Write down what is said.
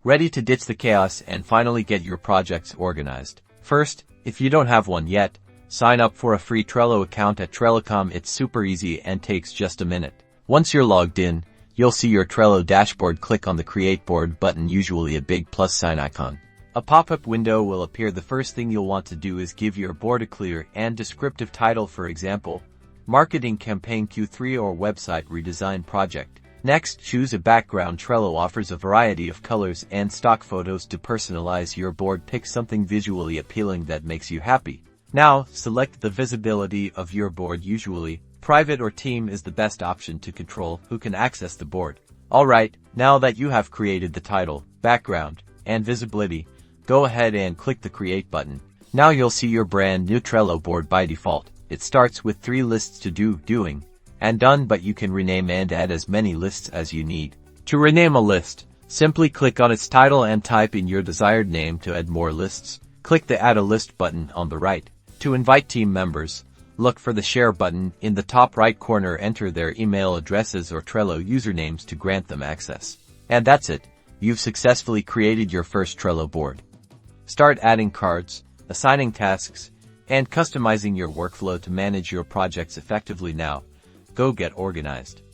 ready to ditch the chaos and finally get your projects organized. First, if you don't have one yet, sign up for a free Trello account at Trello.com. It's super easy and takes just a minute. Once you're logged in, you'll see your Trello dashboard. Click on the Create Board button, usually a big plus sign icon. A pop-up window will appear. The first thing you'll want to do is give your board a clear and descriptive title, for example, Marketing Campaign Q3 or Website Redesign Project. Next, choose a background. Trello offers a variety of colors and stock photos to personalize your board. Pick something visually appealing that makes you happy. Now, select the visibility of your board. Usually, private or team is the best option to control who can access the board. Alright, now that you have created the title, background, and visibility, go ahead and click the Create button. Now you'll see your brand new Trello board by default. It starts with 3 lists to do, doing, and done, but you can rename and add as many lists as you need. To rename a list, simply click on its title and type in your desired name. To add more lists, click the Add a List button on the right. To invite team members, look for the Share button in the top right corner. Enter their email addresses or Trello usernames to grant them access. And that's it. You've successfully created your first Trello board. Start adding cards, assigning tasks, and customizing your workflow to manage your projects effectively. Now, go get organized.